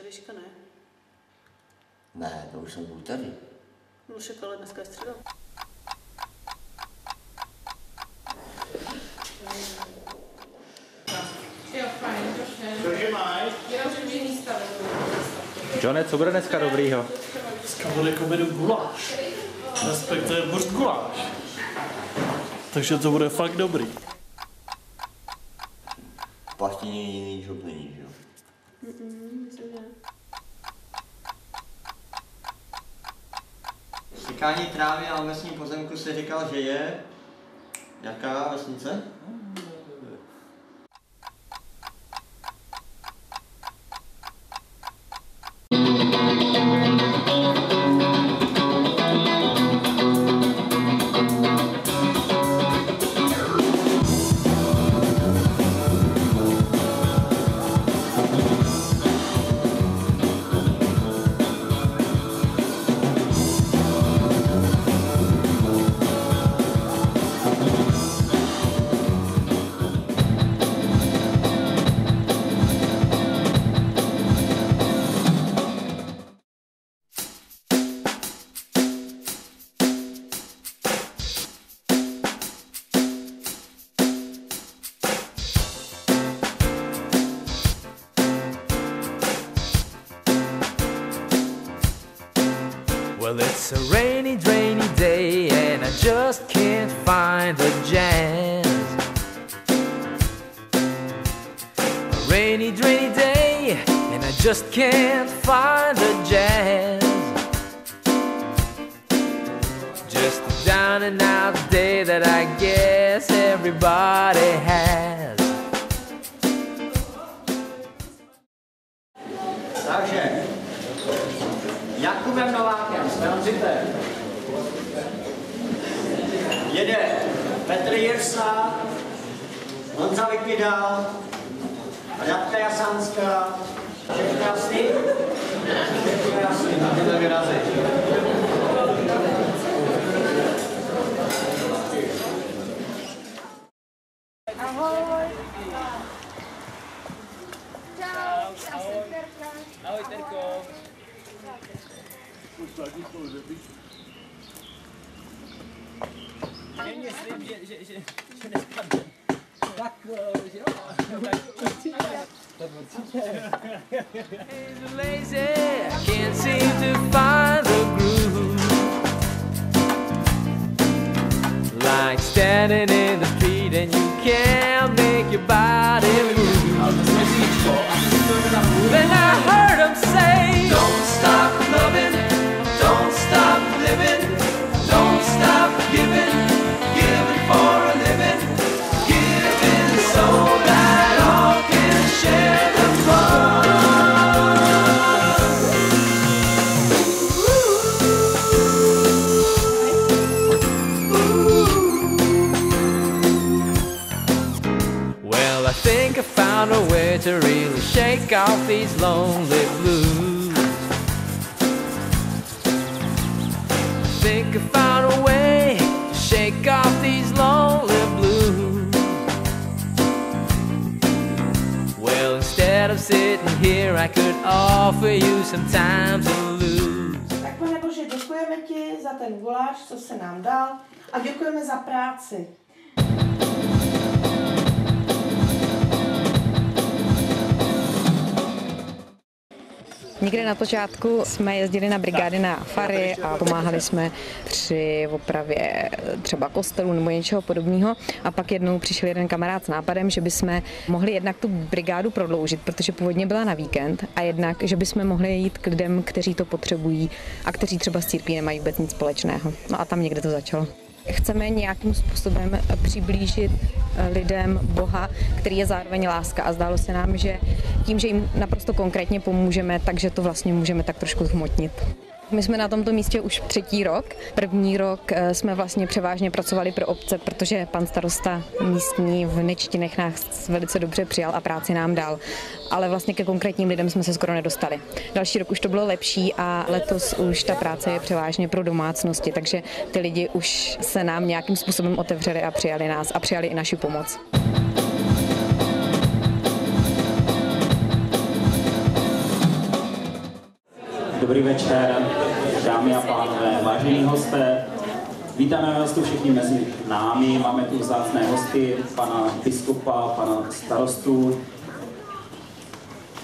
středečka, ne? Ne, to už jsem byl tady. No však ale dneska je středa. Jo, fajn, Cože máš? jenom, že mě místa Johne, co bude dneska dobrýho? Dneska bude k obědu guláš. Respektive burst guláš. Takže to bude fakt dobrý. V plastině jiný job není, že jo? Myslím, že ne. Sekání trávy na lesním pozemku se říkal, že je... Jaká vesnice? Well, it's a rainy, rainy day, and I just can't find the jazz. A rainy, rainy day, and I just can't find the jazz. Just a down and out day that I guess everybody has. Takže, Jakubem Novákem, transitem. Jede Petr Jirsa, Honza Vykydal, Radka Jasánská. Všechno jasný? Všechno jasný, na tyhle vyrazy. Ahoj. Čau, já jsem Terka. Ahoj, Terko. Mě slib, že nespadne. Tak, že jo? Tak určitě. Lazy, I can't seem to find the groove. Like standing in the street and you can't make your body move. Then I heard him say, don't stop loving, don't stop living, don't stop giving, giving for a living, giving so that all can share the fun. Well, I think I found a way to really shake off these lonely blues. I think I found a way to shake off these lonely blues. Well, instead of sitting here, I could offer you some time to lose. Tak Pane Bože, děkujeme ti za ten guláš, co se nám dal, a děkujeme za práci. Někdy na počátku jsme jezdili na brigády na fary a pomáhali jsme při opravě třeba kostelů nebo něčeho podobného. A pak jednou přišel jeden kamarád s nápadem, že bychom mohli jednak tu brigádu prodloužit, protože původně byla na víkend, a jednak, že bychom mohli jít k lidem, kteří to potřebují a kteří třeba s církví nemají vůbec nic společného. No a tam někde to začalo. Chceme nějakým způsobem přiblížit lidem Boha, který je zároveň láska, a zdálo se nám, že tím, že jim naprosto konkrétně pomůžeme, takže to vlastně můžeme tak trošku zhmotnit. My jsme na tomto místě už 3. rok. 1. rok jsme vlastně převážně pracovali pro obce, protože pan starosta místní v Nečtinech nás velice dobře přijal a práci nám dal. Ale vlastně ke konkrétním lidem jsme se skoro nedostali. Další rok už to bylo lepší a letos už ta práce je převážně pro domácnosti, takže ty lidi už se nám nějakým způsobem otevřeli a přijali nás a přijali i naši pomoc. Dobrý večer, dámy a pánové, vážení hosté. Vítáme vás tu všichni mezi námi, máme tu vzácné hosty, pana biskupa, pana starostu.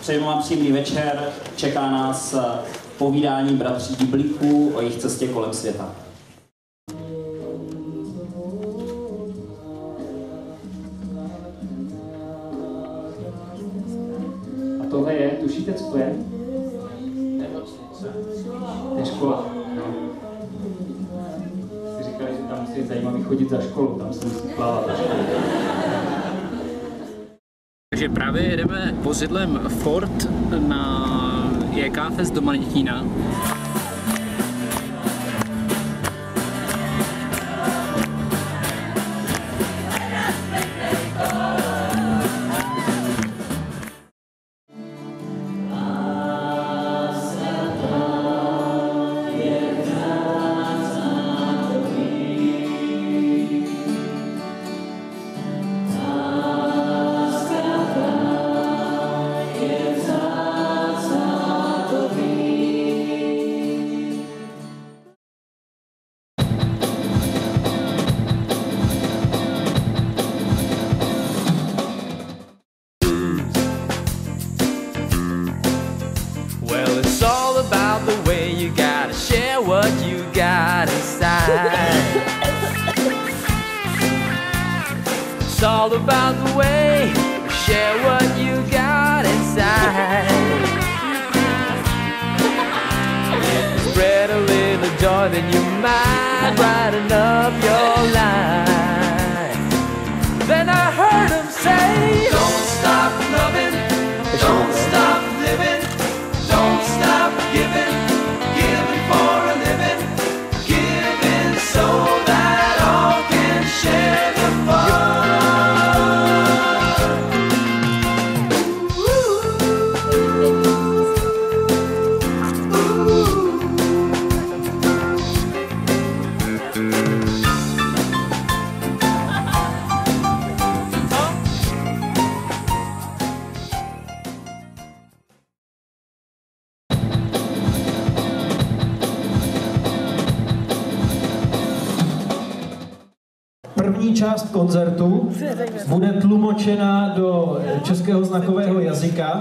Přejeme vám příjemný večer, čeká nás povídání bratří Dyblíků o jejich cestě kolem světa. A tohle je, tušíte, co to je? To je škola. No. Jsi říkali, že tam je zajímavý chodit za školu, tam se musí plávat za školu. Takže právě jedeme vozidlem Ford na JK Fest do Manětína. Well, it's all about the way you gotta share what you got inside. It's all about the way you share what you got inside. Spread a little joy, then you might brighten up your life. Then I heard him say, don't stop loving, don't stop living. Don't stop giving, giving for a living, giving so that all can share the První část koncertu bude tlumočena do českého znakového jazyka.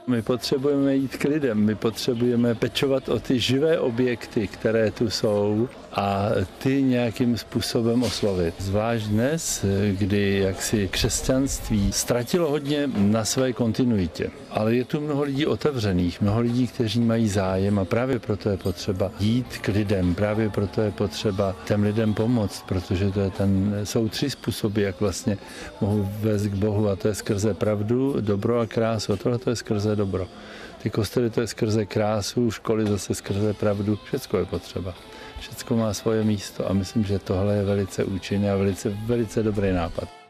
My potřebujeme jít k lidem, my potřebujeme pečovat o ty živé objekty, které tu jsou a ty nějakým způsobem oslovit. Zvlášť dnes, kdy jaksi křesťanství ztratilo hodně na své kontinuitě. Ale je tu mnoho lidí otevřených, mnoho lidí, kteří mají zájem a právě proto je potřeba jít k lidem, právě proto je potřeba těm lidem pomoct, protože to je jsou tři způsoby, jak vlastně mohu vést k Bohu, a to je skrze pravdu, dobro a krásu. A tohle to je skrze dobro. Ty kostely to je skrze krásu, školy zase skrze pravdu, všecko je potřeba. Všechno má svoje místo a myslím, že tohle je velice účinný a velice dobrý nápad.